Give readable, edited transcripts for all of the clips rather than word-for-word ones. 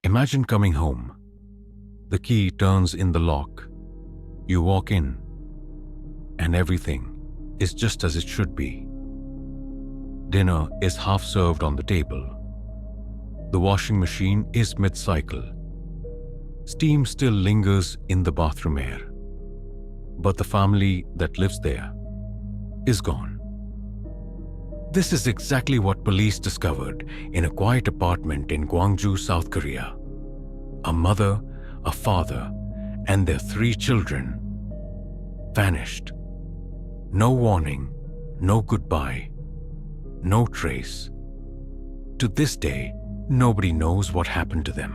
Imagine coming home. The key turns in the lock. You walk in, and everything is just as it should be. Dinner is half served on the table. The washing machine is mid-cycle. Steam still lingers in the bathroom air. But the family that lives there is gone. This is exactly what police discovered in a quiet apartment in Gwangju, South Korea. A mother, a father, and their 3 children vanished. No warning, no goodbye, no trace. To this day, nobody knows what happened to them.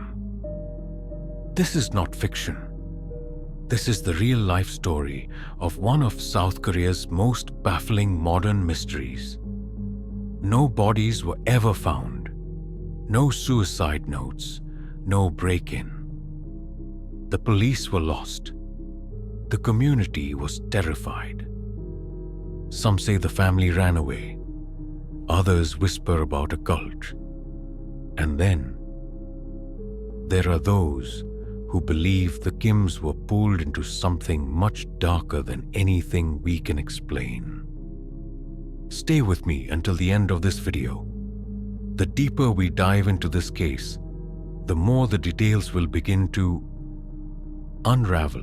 This is not fiction. This is the real-life story of one of South Korea's most baffling modern mysteries. No bodies were ever found. No suicide notes. No break-in. The police were lost. The community was terrified. Some say the family ran away. Others whisper about a cult. And then, there are those who believe the Kims were pulled into something much darker than anything we can explain. Stay with me until the end of this video. The deeper we dive into this case, the more the details will begin to unravel.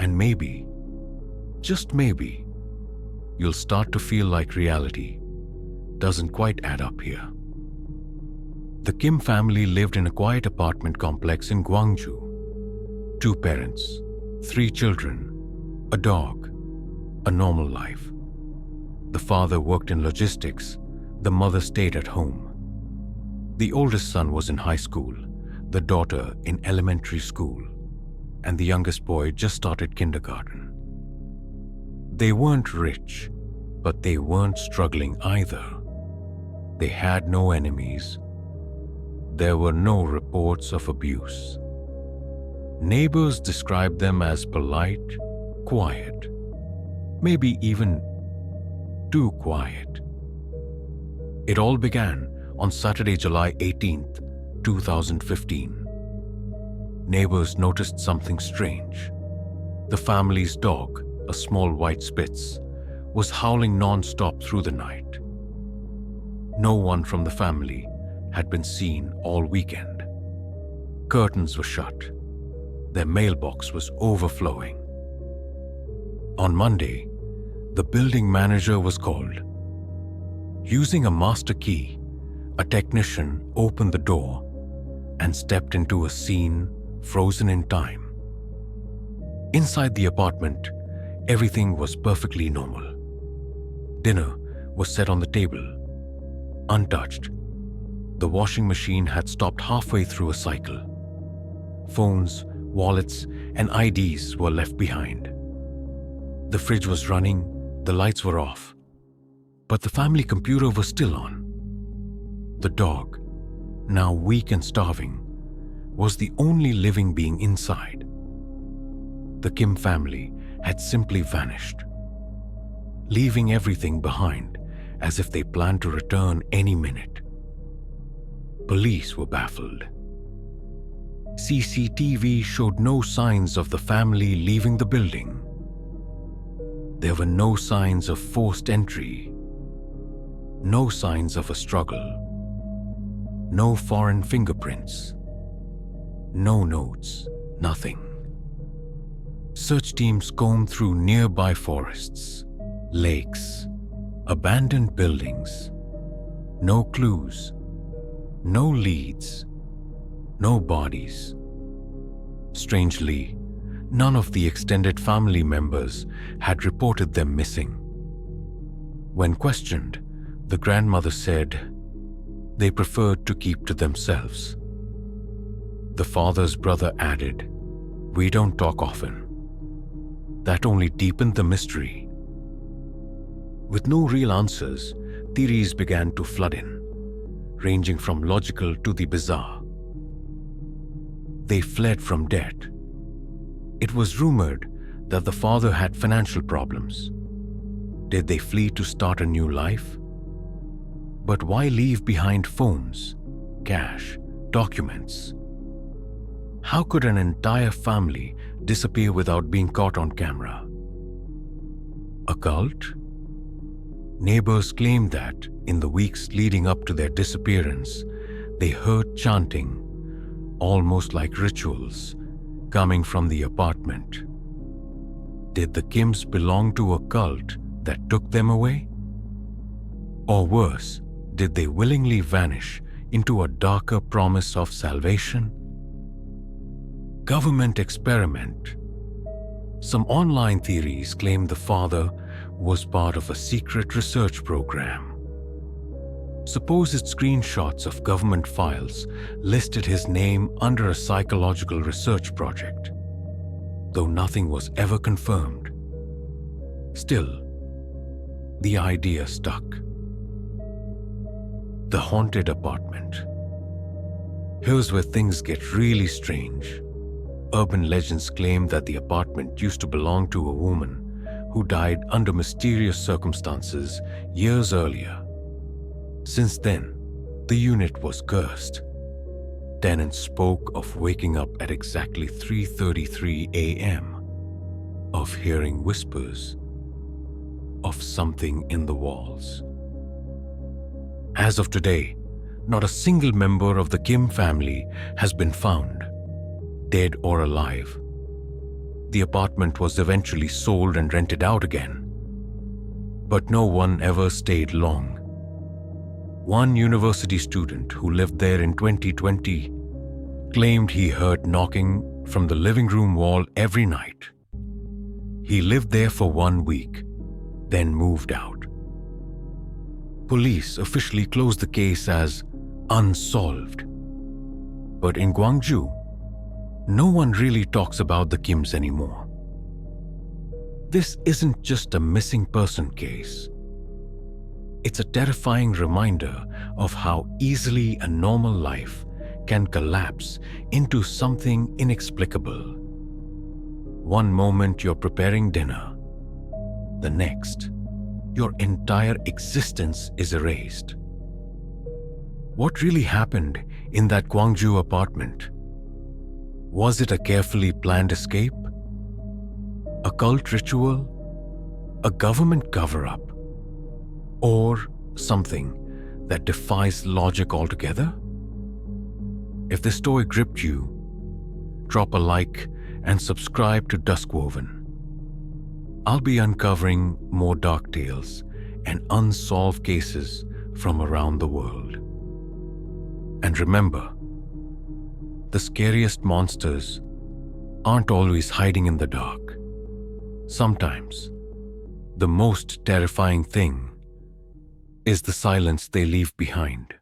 And maybe, just maybe, you'll start to feel like reality doesn't quite add up here. The Kim family lived in a quiet apartment complex in Gwangju. 2 parents, 3 children, a dog, a normal life. The father worked in logistics, the mother stayed at home. The oldest son was in high school, the daughter in elementary school, and the youngest boy just started kindergarten. They weren't rich, but they weren't struggling either. They had no enemies. There were no reports of abuse. Neighbors described them as polite, quiet, maybe even too quiet. It all began on Saturday, July 18th, 2015. Neighbors noticed something strange. The family's dog, a small white Spitz, was howling non-stop through the night. No one from the family had been seen all weekend. Curtains were shut. Their mailbox was overflowing. On Monday, the building manager was called. Using a master key, a technician opened the door and stepped into a scene frozen in time. Inside the apartment, everything was perfectly normal. Dinner was set on the table, untouched. The washing machine had stopped halfway through a cycle. Phones, wallets, and IDs were left behind. The fridge was running, the lights were off, but the family computer was still on. The dog, now weak and starving, was the only living being inside. The Kim family had simply vanished, leaving everything behind as if they planned to return any minute. Police were baffled. CCTV showed no signs of the family leaving the building. There were no signs of forced entry, no signs of a struggle, no foreign fingerprints, no notes, nothing. Search teams combed through nearby forests, lakes, abandoned buildings. No clues, no leads, no bodies. Strangely, none of the extended family members had reported them missing. When questioned, the grandmother said they preferred to keep to themselves. The father's brother added, "We don't talk often." That only deepened the mystery. With no real answers, theories began to flood in, ranging from logical to the bizarre. They fled from debt. It was rumored that the father had financial problems. Did they flee to start a new life? But why leave behind phones, cash, documents. How could an entire family disappear without being caught on camera? A cult? Neighbors claimed that in the weeks leading up to their disappearance, they heard chanting, almost like rituals, coming from the apartment. Did the Kims belong to a cult that took them away? Or worse, did they willingly vanish into a darker promise of salvation? Government experiment. Some online theories claim the father was part of a secret research program. Supposed screenshots of government files listed his name under a psychological research project, though nothing was ever confirmed. Still, the idea stuck. The haunted apartment. Here's where things get really strange. Urban legends claim that the apartment used to belong to a woman who died under mysterious circumstances years earlier. Since then, the unit was cursed. Tenants spoke of waking up at exactly 3:33 a.m., of hearing whispers, of something in the walls. As of today, not a single member of the Kim family has been found, dead or alive. The apartment was eventually sold and rented out again, but no one ever stayed long. One university student who lived there in 2020 claimed he heard knocking from the living room wall every night. He lived there for 1 week, then moved out. Police officially closed the case as unsolved. But in Gwangju, no one really talks about the Kims anymore. This isn't just a missing person case. It's a terrifying reminder of how easily a normal life can collapse into something inexplicable. One moment you're preparing dinner, the next, your entire existence is erased. What really happened in that Gwangju apartment? Was it a carefully planned escape? A cult ritual? A government cover-up? Or something that defies logic altogether? If this story gripped you, drop a like and subscribe to Duskwoven. I'll be uncovering more dark tales and unsolved cases from around the world. And remember, the scariest monsters aren't always hiding in the dark. Sometimes, the most terrifying thing is the silence they leave behind.